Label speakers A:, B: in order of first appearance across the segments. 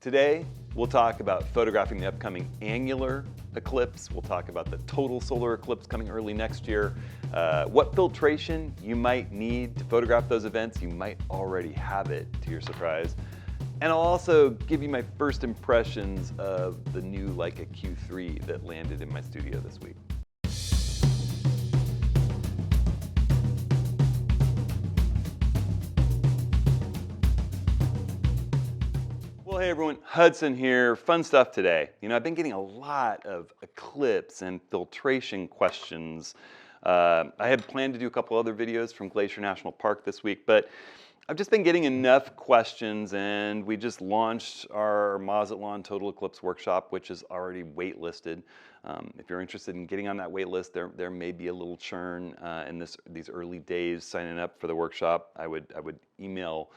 A: Today, we'll talk about photographing the upcoming annular eclipse. We'll talk about the total solar eclipse coming early next year, what filtration you might need to photograph those events. You might already have it, to your surprise. And I'll also give you my first impressions of the new Leica Q3 that landed in my studio this week. Well, hey everyone, Hudson here. Fun stuff today. You know, I've been getting a lot of eclipse and filtration questions. I had planned to do a couple other videos from Glacier National Park this week, but I've just been getting enough questions, and we just launched our Mazatlan Total Eclipse Workshop, which is already waitlisted. If you're interested in getting on that wait list, there may be a little churn in these early days signing up for the workshop. I would email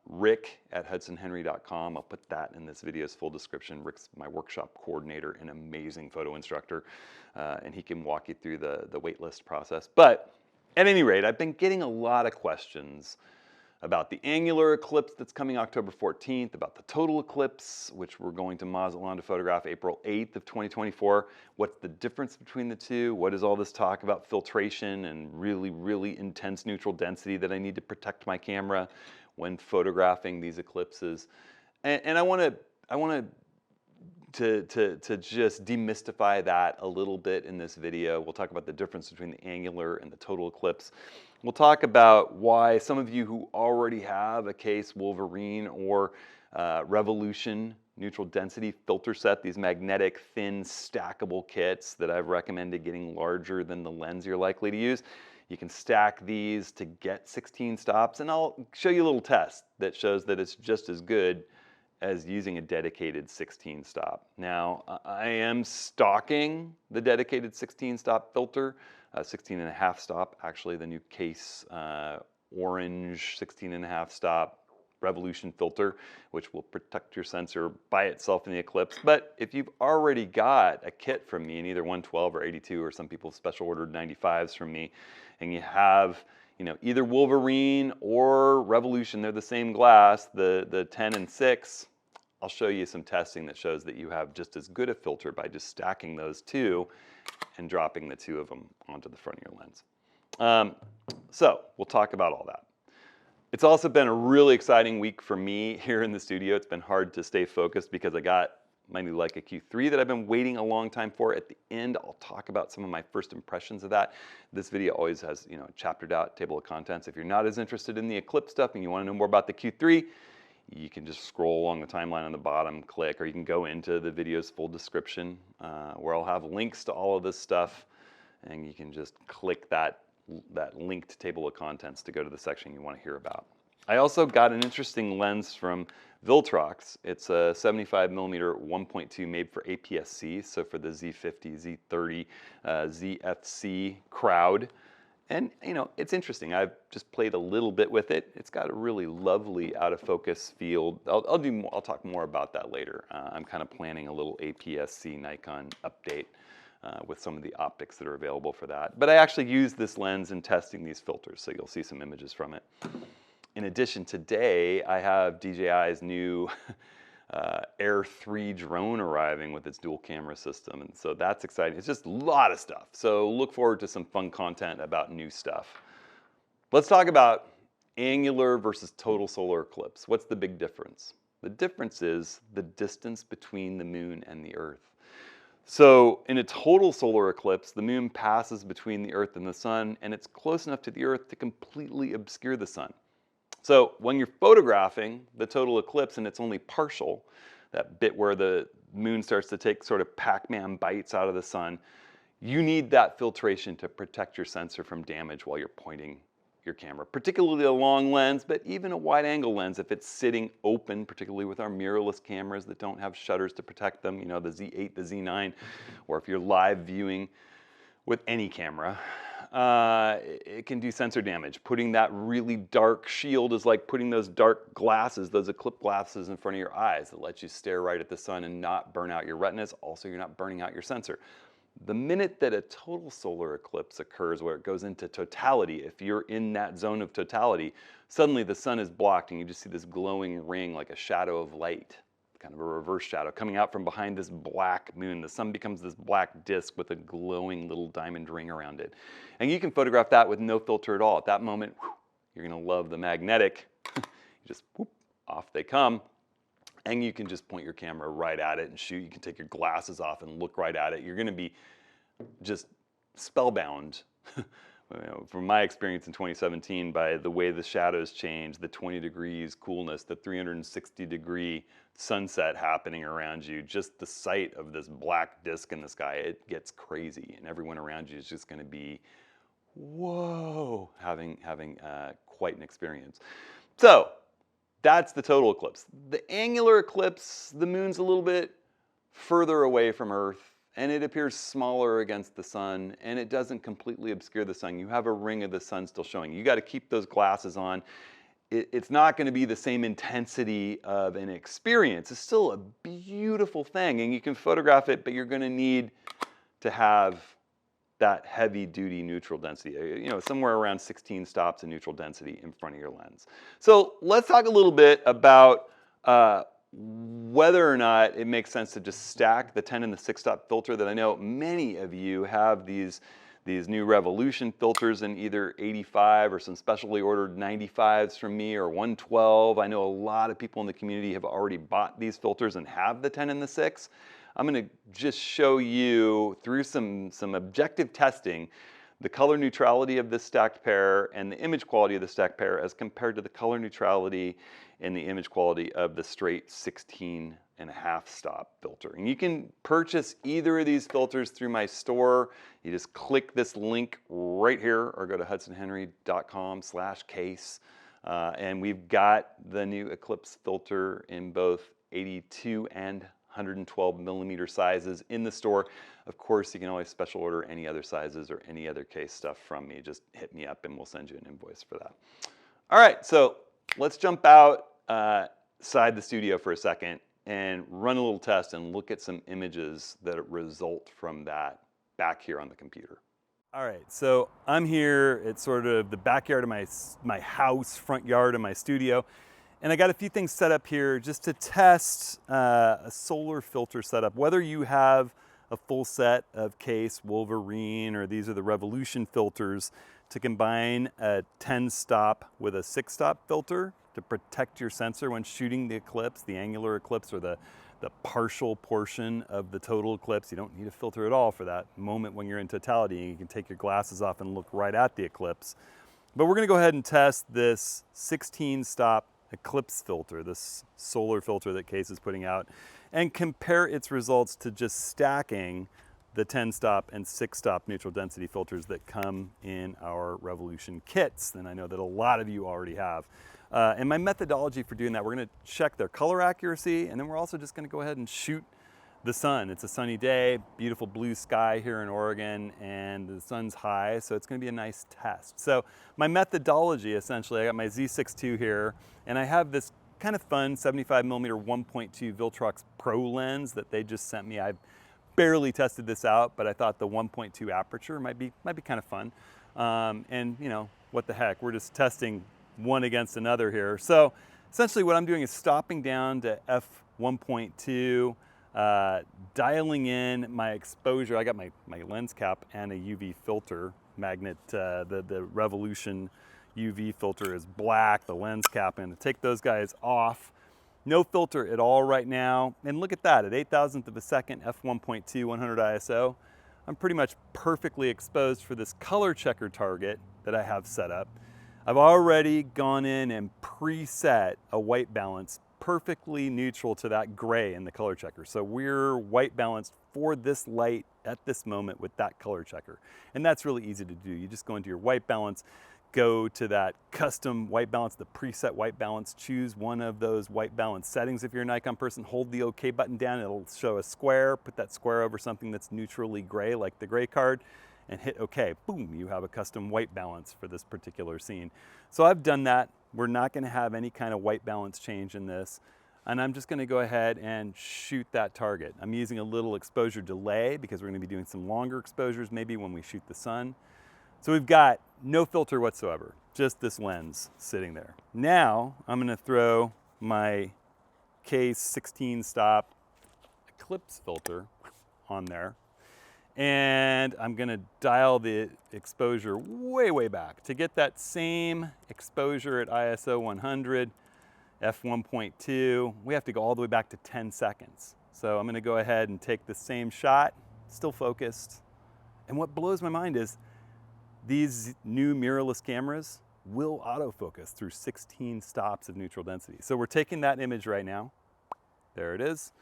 A: Rick at hudsonhenry.com. I'll put that in this video's full description. Rick's my workshop coordinator, an amazing photo instructor, and he can walk you through the waitlist process. But at any rate, I've been getting a lot of questions about the annular eclipse that's coming October 14th, about the total eclipse, which we're going to Mazatlan to photograph April 8th of 2024. What's the difference between the two? What is all this talk about filtration and really, really intense neutral density that I need to protect my camera when photographing these eclipses? And I want to just demystify that a little bit in this video. We'll talk about the difference between the annular and the total eclipse. We'll talk about why some of you who already have a Kase Wolverine or Revolution neutral density filter set, these magnetic thin stackable kits that I've recommended getting larger than the lens you're likely to use. You can stack these to get 16 stops, and I'll show you a little test that shows that it's just as good as using a dedicated 16 stop. Now, I am stocking the dedicated 16 stop filter, 16 and a half stop, actually the new Kase orange 16 and a half stop Revolution filter, which will protect your sensor by itself in the eclipse. But if you've already got a kit from me in either 112 or 82, or some people special ordered 95s from me, and you have either Wolverine or Revolution, they're the same glass, the 10 and 6, I'll show you some testing that shows that you have just as good a filter by just stacking those two and dropping the two of them onto the front of your lens. So we'll talk about all that. It's also been a really exciting week for me here in the studio. It's been hard to stay focused because I got my new Leica Q3 that I've been waiting a long time for. At the end, I'll talk about some of my first impressions of that. This video always has, a chaptered out table of contents. If you're not as interested in the eclipse stuff and you want to know more about the Q3, you can just scroll along the timeline on the bottom, click, or you can go into the video's full description where I'll have links to all of this stuff, and you can just click that linked table of contents to go to the section you want to hear about. I also got an interesting lens from Viltrox. It's a 75mm 1.2 made for APS-C, so for the Z50, Z30, ZFC crowd. And it's interesting. I've just played a little bit with it. It's got a really lovely out of focus field. I'll talk more about that later. I'm kind of planning a little APS-C Nikon update with some of the optics that are available for that. But I actually used this lens in testing these filters, so you'll see some images from it. In addition, today I have DJI's new Air 3 drone arriving with its dual camera system, and so that's exciting. It's just a lot of stuff, so look forward to some fun content about new stuff. Let's talk about annular versus total solar eclipse. What's the big difference? The difference is the distance between the moon and the Earth. So in a total solar eclipse, the moon passes between the Earth and the sun, and it's close enough to the Earth to completely obscure the sun. So when you're photographing the total eclipse and it's only partial, that bit where the moon starts to take sort of Pac-Man bites out of the sun, you need that filtration to protect your sensor from damage while you're pointing your camera, particularly a long lens, but even a wide angle lens if it's sitting open, particularly with our mirrorless cameras that don't have shutters to protect them, the Z8, the Z9, or if you're live viewing with any camera. It can do sensor damage. Putting that really dark shield is like putting those dark glasses, those eclipse glasses in front of your eyes that let you stare right at the sun and not burn out your retinas. Also, you're not burning out your sensor. The minute that a total solar eclipse occurs where it goes into totality, if you're in that zone of totality, suddenly the sun is blocked and you just see this glowing ring like a shadow of light kind of a reverse shadow coming out from behind this black moon. The sun becomes this black disk with a glowing little diamond ring around it. And you can photograph that with no filter at all. At that moment, whew, you're gonna love the magnetic. You just, whoop, off they come. And you can just point your camera right at it and shoot. You can take your glasses off and look right at it. You're gonna be just spellbound. From my experience in 2017, by the way the shadows change, the 20 degrees coolness, the 360-degree sunset happening around you, just the sight of this black disk in the sky, it gets crazy, and everyone around you is just going to be, whoa, having quite an experience. So that's the total eclipse. The annular eclipse, the moon's a little bit further away from Earth, and it appears smaller against the sun, and it doesn't completely obscure the sun. You have a ring of the sun still showing. You got to keep those glasses on. It's not going to be the same intensity of an experience. It's still a beautiful thing, and you can photograph it, but you're going to need to have that heavy-duty neutral density, you know, somewhere around 16 stops of neutral density in front of your lens. So let's talk a little bit about whether or not it makes sense to just stack the 10 and the 6 stop filter. That I know many of you have these new Revolution filters in either 85 or some specially ordered 95s from me, or 112. I know a lot of people in the community have already bought these filters and have the 10 and the 6. I'm going to just show you through some objective testing the color neutrality of this stacked pair and the image quality of the stacked pair as compared to the color neutrality and the image quality of the straight 16.5 stop filter. And you can purchase either of these filters through my store. You just click this link right here or go to hudsonhenry.com/case. And we've got the new Eclipse filter in both 82 and 112 millimeter sizes in the store. Of course, you can always special order any other sizes or any other Case stuff from me. Just hit me up and we'll send you an invoice for that. All right, so let's jump outside the studio for a second and run a little test and look at some images that result from that back here on the computer. All right, so I'm here at sort of the backyard of my house, front yard of my studio. And I got a few things set up here just to test a solar filter setup. Whether you have a full set of Case, Wolverine, or these are the Revolution filters, to combine a 10 stop with a 6 stop filter to protect your sensor when shooting the eclipse, the annular eclipse, or the partial portion of the total eclipse. You don't need a filter at all for that moment when you're in totality. You can take your glasses off and look right at the eclipse. But we're gonna go ahead and test this 16 stop eclipse filter, this solar filter that Case is putting out, and compare its results to just stacking the 10 stop and 6 stop neutral density filters that come in our Revolution kits. And I know that a lot of you already have. And my methodology for doing that, we're gonna check their color accuracy, and then we're also just gonna go ahead and shoot the sun. It's a sunny day, beautiful blue sky here in Oregon, and the sun's high, so it's gonna be a nice test. So my methodology, essentially, I got my Z6 II here, and I have this kind of fun 75mm 1.2 Viltrox Pro lens that they just sent me. I've barely tested this out, but I thought the 1.2 aperture might be kind of fun. And you know, what the heck, we're just testing one against another here. So essentially what I'm doing is stopping down to f1.2, dialing in my exposure. I got my lens cap and a UV filter magnet. The Revolution UV filter is black, the lens cap, and to take those guys off. No filter at all right now. And look at that, at 8,000th of a second, f1.2, 100 ISO. I'm pretty much perfectly exposed for this color checker target that I have set up. I've already gone in and preset a white balance perfectly neutral to that gray in the color checker. So we're white balanced for this light at this moment with that color checker. And that's really easy to do. You just go into your white balance, go to that custom white balance, the preset white balance, choose one of those white balance settings. If you're a Nikon person, hold the OK button down. It'll show a square, put that square over something that's neutrally gray, like the gray card, and hit OK. Boom, you have a custom white balance for this particular scene. So I've done that. We're not going to have any kind of white balance change in this. And I'm just going to go ahead and shoot that target. I'm using a little exposure delay because we're going to be doing some longer exposures maybe when we shoot the sun. So we've got no filter whatsoever, just this lens sitting there. Now I'm going to throw my
B: Kase 16 stop Eclipse filter on there. And I'm gonna dial the exposure way, way back to get that same exposure at ISO 100, f1.2. We have to go all the way back to 10 seconds. So I'm gonna go ahead and take the same shot, still focused. And what blows my mind is these new mirrorless cameras will autofocus through 16 stops of neutral density. So we're taking that image right now. There it is.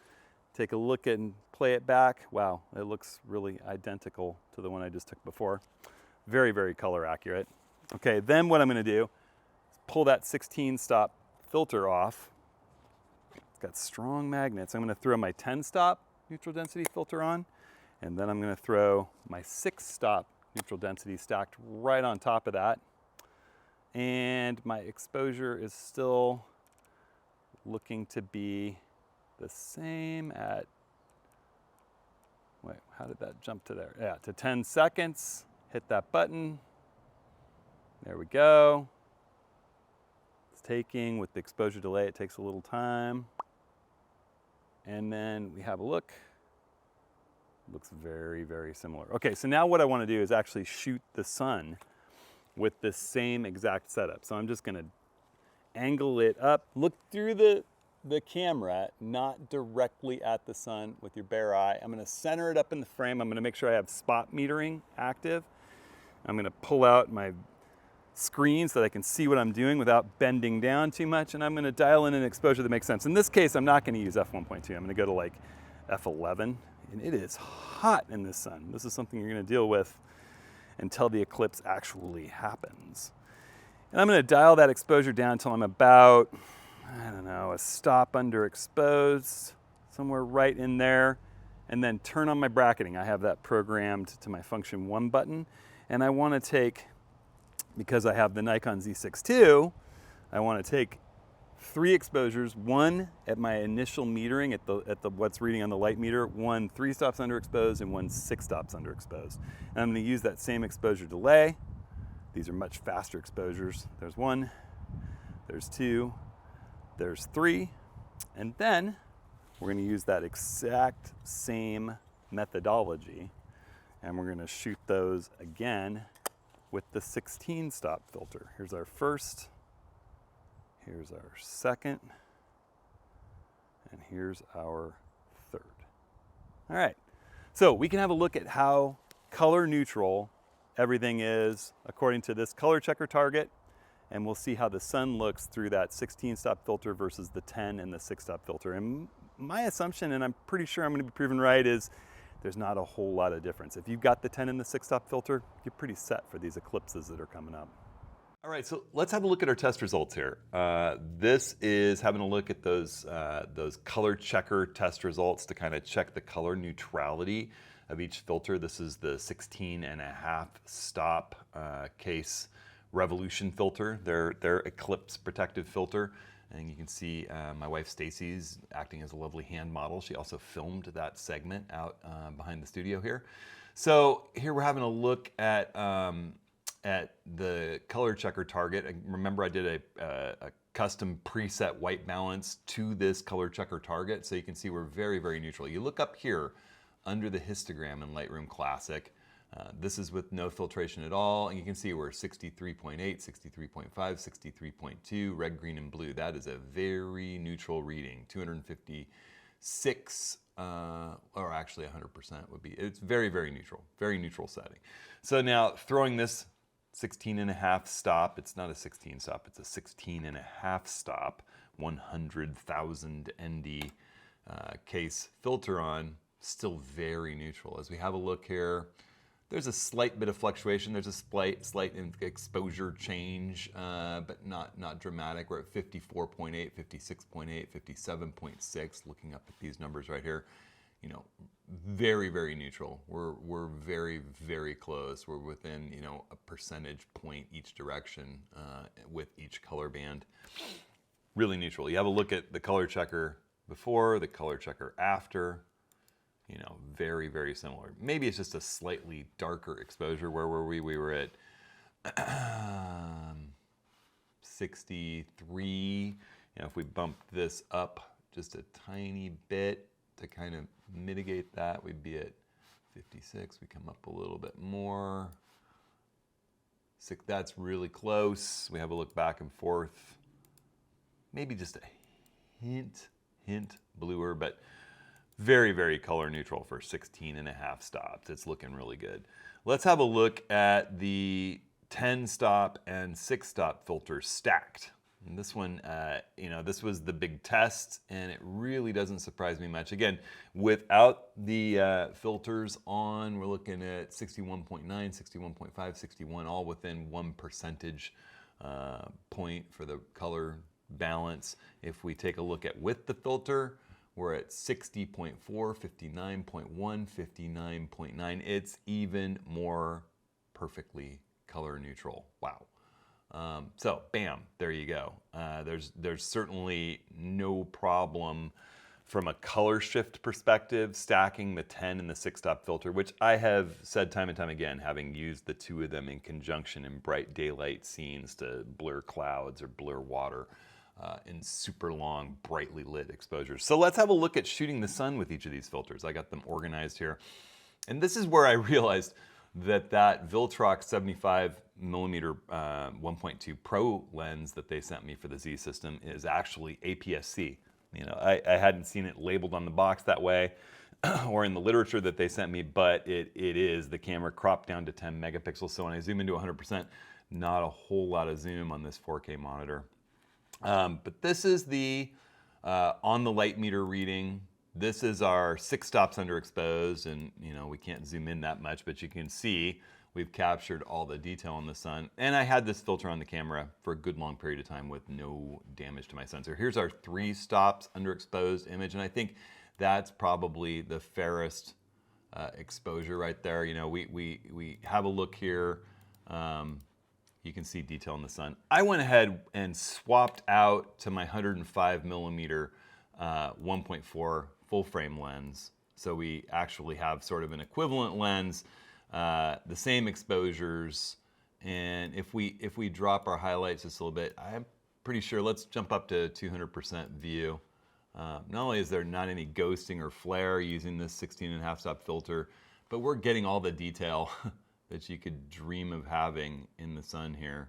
B: Take a look and play it back. Wow, it looks really identical to the one I just took before. Very, very color accurate. Okay, then what I'm gonna do is pull that 16 stop filter off. It's got strong magnets. I'm gonna throw my 10 stop neutral density filter on, and then I'm gonna throw my 6 stop neutral density stacked right on top of that. And my exposure is still looking to be the same at, wait, how did that jump to there? Yeah, to 10 seconds. Hit that button. There we go. It's taking, with the exposure delay, it takes a little time. And then we have a look. Looks very, very similar. Okay, so now what I want to do is actually shoot the sun with this same exact setup. So I'm just gonna angle it up, look through the camera, not directly at the sun with your bare eye. I'm gonna center it up in the frame. I'm gonna make sure I have spot metering active. I'm gonna pull out my screen so that I can see what I'm doing without bending down too much, and I'm gonna dial in an exposure that makes sense. In this case, I'm not gonna use f1.2. I'm gonna go to like f11, and it is hot in this sun. This is something you're gonna deal with until the eclipse actually happens. And I'm gonna dial that exposure down until I'm about, I don't know, a stop underexposed, somewhere right in there, and then turn on my bracketing. I have that programmed to my function 1 button, and I wanna take, because I have the Nikon Z6 II, I wanna take 3 exposures, 1 at my initial metering at the what's reading on the light meter, 1 3 stops underexposed, and 1 6 stops underexposed. And I'm gonna use that same exposure delay. These are much faster exposures. There's 1, there's 2, there's 3, and then we're gonna use that exact same methodology, and we're gonna shoot those again with the 16 stop filter. Here's our first, here's our second, and here's our third. All right, so we can have a look at how color neutral everything is according to this color checker target, and we'll see how the sun looks through that 16 stop filter versus the 10 and the 6 stop filter. And my assumption, and I'm pretty sure I'm gonna be proven right, is there's not a whole lot of difference. If you've got the 10 and the 6 stop filter, you're pretty set for these eclipses that are coming up.
A: All right, so let's have a look at our test results here. This is having a look at those color checker test results to kind of check the color neutrality of each filter. This is the 16.5 stop Kase Revolution filter, their Eclipse protective filter. And you can see my wife Stacy's acting as a lovely hand model. She also filmed that segment out behind the studio here. So here we're having a look at the color checker target. Remember, I did a custom preset white balance to this color checker target, so you can see we're very, very neutral. You look up here under the histogram in Lightroom Classic. This is with no filtration at all, and you can see we're 63.8, 63.5, 63.2, red, green, and blue. That is a very neutral reading. 256, or actually 100% would be, it's very, very neutral setting. So now throwing this 16.5 stop, it's not a 16 stop, it's a 16.5 stop, 100,000 ND Kase filter on, still very neutral. As we have a look here, there's a slight bit of fluctuation. There's a slight exposure change, but not dramatic. We're at 54.8, 56.8, 57.6. Looking up at these numbers right here, you know, very, very neutral. We're very, very close. We're within, you know, a percentage point each direction with each color band. Really neutral. You have a look at the color checker before, the color checker after. You know, very, very similar. Maybe it's just a slightly darker exposure. Where were we? We were at 63. You know, if we bump this up just a tiny bit to kind of mitigate that. We'd be at 56, we come up a little bit more. That's really close. We have a look back and forth. Maybe just a hint bluer, but very, very color neutral for 16.5 stops. It's looking really good. Let's have a look at the 10 stop and 6 stop filters stacked. And this one, this was the big test, and it really doesn't surprise me much. Again, without the filters on, we're looking at 61.9, 61.5, 61, all within 1 percentage point for the color balance. If we take a look at with the filter, we're at 60.4, 59.1, 59.9. It's even more perfectly color neutral. Wow. So bam, there you go. There's certainly no problem from a color shift perspective stacking the 10 and the 6 stop filter, which I have said time and time again, having used the two of them in conjunction in bright daylight scenes to blur clouds or blur water in super long, brightly lit exposures. So let's have a look at shooting the sun with each of these filters. I got them organized here. And this is where I realized that Viltrox 75 millimeter 1.2 Pro lens that they sent me for the Z system is actually APS-C. I hadn't seen it labeled on the box that way or in the literature that they sent me, but it is the camera cropped down to 10 megapixels. So when I zoom into 100%, not a whole lot of zoom on this 4K monitor. But this is the on the light meter reading. This is our 6 stops underexposed, and we can't zoom in that much, but you can see we've captured all the detail in the sun. And I had this filter on the camera for a good long period of time with no damage to my sensor. Here's our 3 stops underexposed image, and I think that's probably the fairest exposure right there. We have a look here. You can see detail in the sun. I went ahead and swapped out to my 105 millimeter 1.4 full frame lens. So we actually have sort of an equivalent lens, the same exposures. And if we drop our highlights just a little bit, I'm pretty sure, let's jump up to 200% view. Not only is there not any ghosting or flare using this 16.5 stop filter, but we're getting all the detail that you could dream of having in the sun here.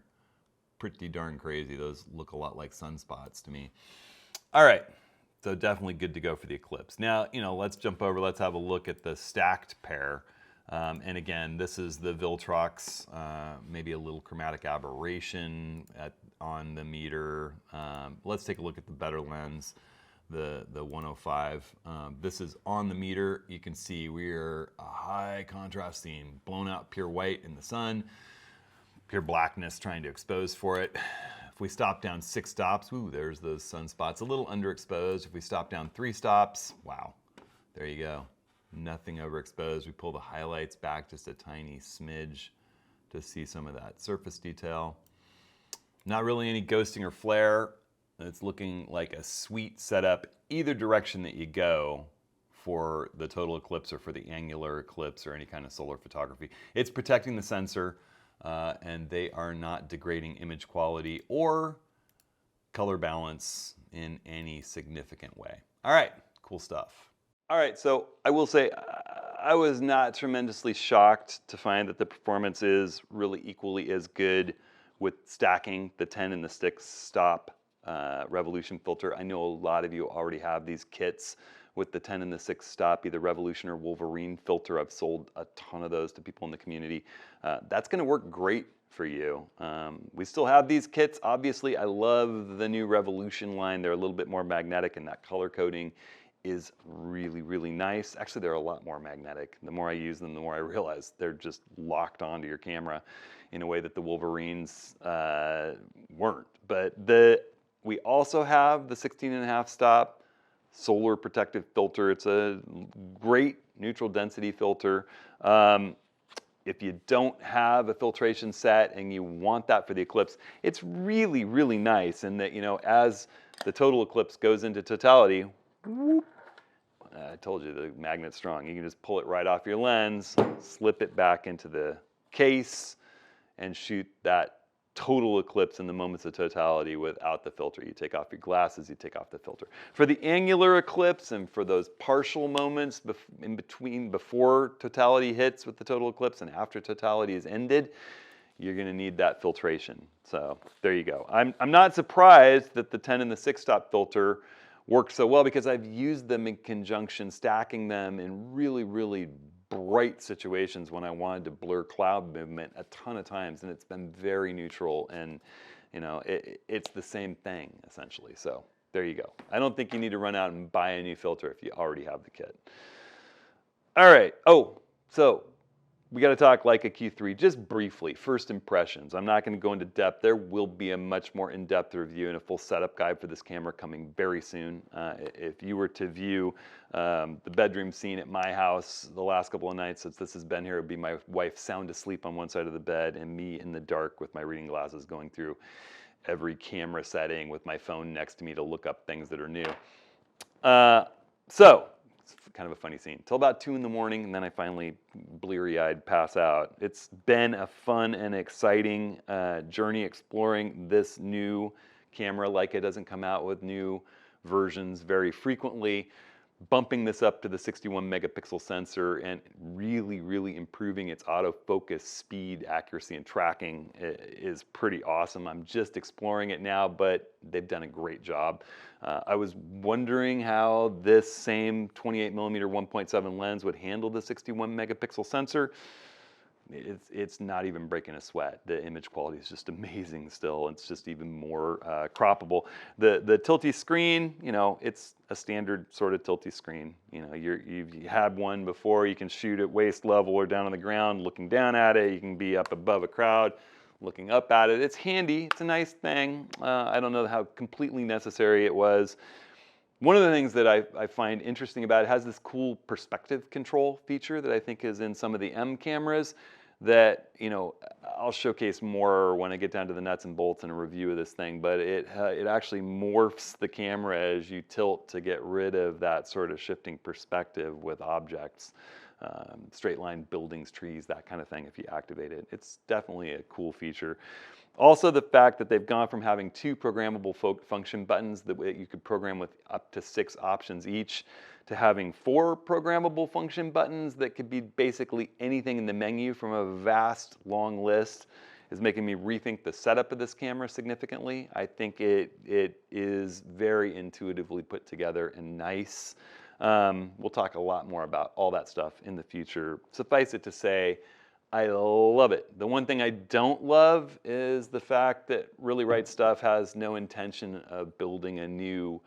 A: Pretty darn crazy. Those look a lot like sunspots to me. All right, so definitely good to go for the Eclipse. Now, let's jump over, let's have a look at the stacked pair. And again, this is the Viltrox, maybe a little chromatic aberration on the meter. Let's take a look at the better lens, the 105. This is on the meter. You can see we're a high contrast scene, blown out pure white in the sun, pure blackness trying to expose for it. If we stop down 6 stops, ooh, there's those sunspots, a little underexposed. If we stop down 3 stops, wow, there you go. Nothing overexposed. We pull the highlights back just a tiny smidge to see some of that surface detail. Not really any ghosting or flare. It's looking like a sweet setup either direction that you go for the total eclipse or for the annular eclipse or any kind of solar photography. It's protecting the sensor, and they are not degrading image quality or color balance in any significant way. All right, cool stuff. All right, so I will say I was not tremendously shocked to find that the performance is really equally as good with stacking the 10 and the 6 stop Revolution filter. I know a lot of you already have these kits with the 10 and the 6 stop, either Revolution or Wolverine filter. I've sold a ton of those to people in the community. That's gonna work great for you. We still have these kits. Obviously, I love the new Revolution line. They're a little bit more magnetic, and that color coding is really, really nice. Actually, they're a lot more magnetic. The more I use them, the more I realize they're just locked onto your camera in a way that the Wolverines weren't. But we also have the 16.5 stop solar protective filter. It's a great neutral density filter. If you don't have a filtration set and you want that for the Eclipse, it's really, really nice. And that, as the total Eclipse goes into totality, whoop, I told you the magnet's strong. You can just pull it right off your lens, slip it back into the case, and shoot that total eclipse in the moments of totality without the filter. You take off your glasses, you take off the filter. For the annular eclipse and for those partial moments in between, before totality hits with the total eclipse and after totality is ended, you're going to need that filtration. So there you go. I'm not surprised that the 10 and the 6-stop filter work so well, because I've used them in conjunction, stacking them in really, really bright situations when I wanted to blur cloud movement a ton of times, and it's been very neutral, and you know, it's the same thing essentially. So there you go. I don't think you need to run out and buy a new filter if you already have the kit. All right. Oh, so we got to talk Leica Q3 just briefly. First impressions. I'm not going to go into depth. There will be a much more in-depth review and a full setup guide for this camera coming very soon. If you were to view the bedroom scene at my house the last couple of nights since this has been here, it would be my wife sound asleep on one side of the bed and me in the dark with my reading glasses going through every camera setting with my phone next to me to look up things that are new. So it's kind of a funny scene. Till about 2 in the morning, and then I finally bleary-eyed pass out. It's been a fun and exciting journey exploring this new camera. Leica doesn't come out with new versions very frequently. Bumping this up to the 61 megapixel sensor and really, really improving its autofocus speed, accuracy, and tracking is pretty awesome. I'm just exploring it now, but they've done a great job. I was wondering how this same 28 millimeter 1.7 lens would handle the 61 megapixel sensor. It's not even breaking a sweat. The image quality is just amazing still. It's just even more croppable. The tilty screen, you know, it's a standard sort of tilty screen. You know, you've had one before. You can shoot at waist level or down on the ground looking down at it. You can be up above a crowd looking up at it. It's handy. It's a nice thing. I don't know how completely necessary it was. One of the things that I find interesting about it has this cool perspective control feature that I think is in some of the M cameras that, you know, I'll showcase more when I get down to the nuts and bolts in a review of this thing, but it actually morphs the camera as you tilt to get rid of that sort of shifting perspective with objects, straight line buildings, trees, that kind of thing if you activate it. It's definitely a cool feature. Also, the fact that they've gone from having 2 programmable function buttons that you could program with up to 6 options each to having 4 programmable function buttons that could be basically anything in the menu from a vast long list is making me rethink the setup of this camera significantly. I think it is very intuitively put together and nice. We'll talk a lot more about all that stuff in the future. Suffice it to say, I love it. The one thing I don't love is the fact that Really Right Stuff has no intention of building a new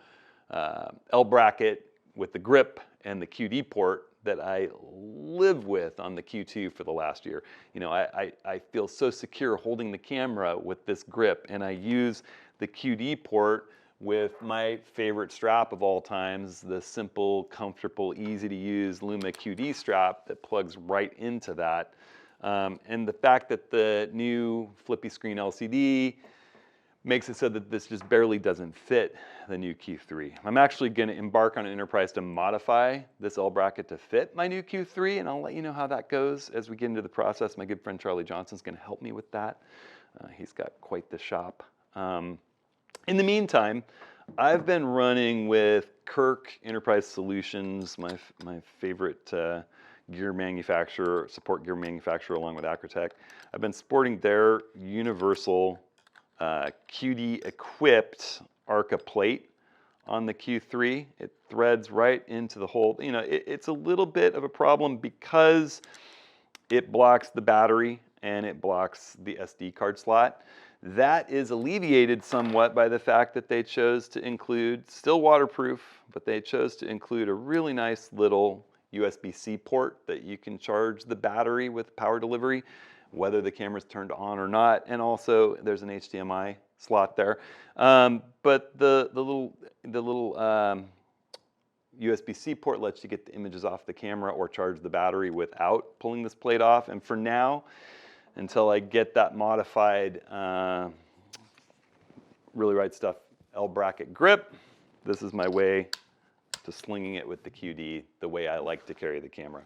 A: L bracket with the grip and the QD port that I live with on the Q2 for the last year. You know, I feel so secure holding the camera with this grip, and I use the QD port with my favorite strap of all times, the simple, comfortable, easy to use Luma QD strap that plugs right into that. And the fact that the new flippy screen LCD makes it so that this just barely doesn't fit the new Q3. I'm actually going to embark on an enterprise to modify this L bracket to fit my new Q3, and I'll let you know how that goes as we get into the process. My good friend Charlie Johnson's going to help me with that. He's got quite the shop. In the meantime, I've been running with Kirk Enterprise Solutions, my favorite gear manufacturer, support gear manufacturer, along with Acrotech. I've been sporting their universal QD equipped Arca plate on the Q3. It threads right into the hole. You know, it's a little bit of a problem because it blocks the battery and it blocks the SD card slot. That is alleviated somewhat by the fact that they chose to include, still waterproof, but they chose to include a really nice little USB-C port that you can charge the battery with power delivery, whether the camera's turned on or not, and also there's an HDMI slot there. But the little USB-C port lets you get the images off the camera or charge the battery without pulling this plate off. And for now, until I get that modified Really Right Stuff L bracket grip, this is my way to slinging it with the QD the way I like to carry the camera.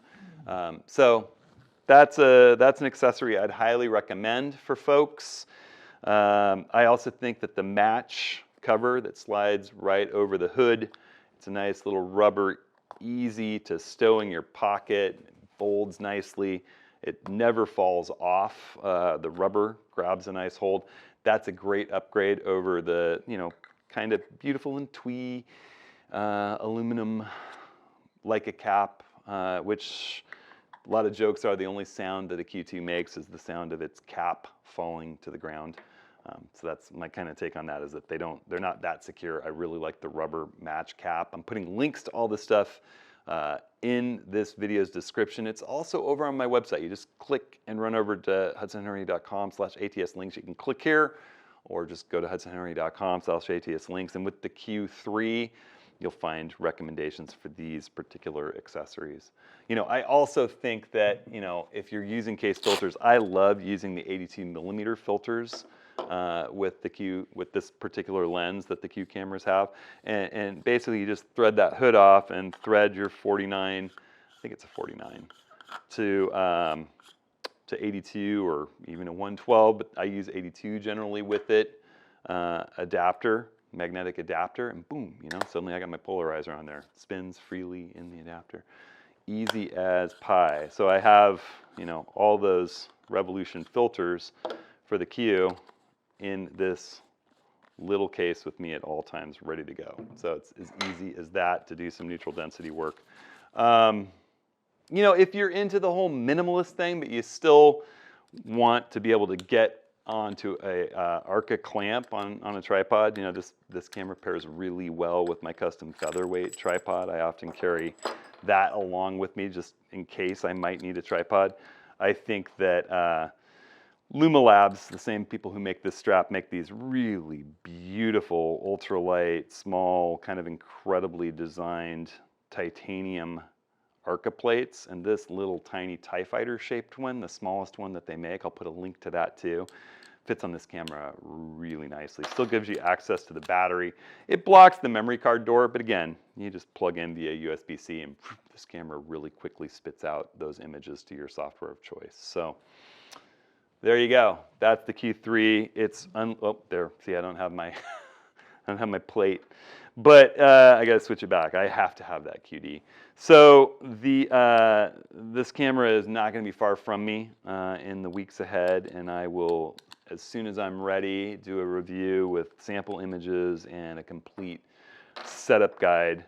A: So that's an accessory I'd highly recommend for folks. I also think that the match cover that slides right over the hood, it's a nice little rubber, easy to stow in your pocket, it folds nicely. It never falls off. The rubber grabs a nice hold. That's a great upgrade over the, kind of beautiful and twee aluminum Leica cap, which a lot of jokes are the only sound that a Q2 makes is the sound of its cap falling to the ground. So that's my kind of take on that, is that they're not that secure. I really like the rubber match cap. I'm putting links to all this stuff in this video's description. It's also over on my website. You just click and run over to hudsonhenry.com/ATS links. You can click here or just go to hudsonhenry.com/ATS links. And with the Q3, you'll find recommendations for these particular accessories. I also think that, if you're using Kase filters, I love using the 82mm filters with this particular lens that the Q cameras have. And basically you just thread that hood off and thread your 49, I think it's a 49, to 82 or even a 112, but I use 82 generally with it, adapter, magnetic adapter, and boom, suddenly I got my polarizer on there. It spins freely in the adapter. Easy as pie. So I have, all those Revolution filters for the Q in this little case with me at all times, ready to go. So it's as easy as that to do some neutral density work. If you're into the whole minimalist thing, but you still want to be able to get onto a Arca clamp on a tripod, this camera pairs really well with my custom featherweight tripod. I often carry that along with me just in case I might need a tripod. I think that Luma Labs, the same people who make this strap, make these really beautiful, ultralight, small, kind of incredibly designed titanium Arca plates. And this little tiny TIE Fighter shaped one, the smallest one that they make, I'll put a link to that too, fits on this camera really nicely. Still gives you access to the battery. It blocks the memory card door, but again, you just plug in via USB-C and this camera really quickly spits out those images to your software of choice. So there you go. That's the Q3. It's oh, there. See, I don't have my plate, but I got to switch it back. I have to have that QD. So this camera is not going to be far from me in the weeks ahead, and I will, as soon as I'm ready, do a review with sample images and a complete setup guide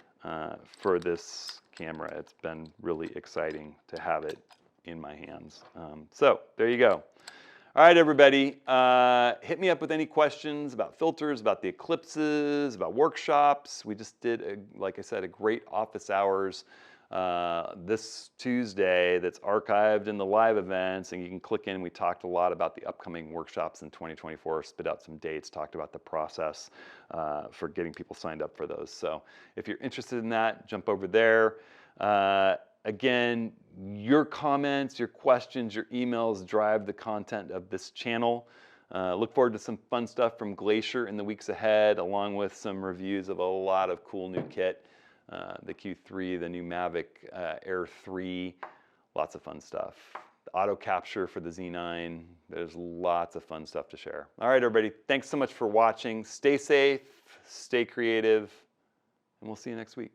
A: for this camera. It's been really exciting to have it in my hands. So there you go. All right, everybody, hit me up with any questions about filters, about the eclipses, about workshops. We just did, like I said, a great office hours this Tuesday that's archived in the live events, and you can click in. We talked a lot about the upcoming workshops in 2024, spit out some dates, talked about the process for getting people signed up for those. So if you're interested in that, jump over there. Again, your comments, your questions, your emails drive the content of this channel. Look forward to some fun stuff from Glacier in the weeks ahead, along with some reviews of a lot of cool new kit. The Q3, the new Mavic Air 3, lots of fun stuff. The auto capture for the Z9, there's lots of fun stuff to share. All right, everybody, thanks so much for watching. Stay safe, stay creative, and we'll see you next week.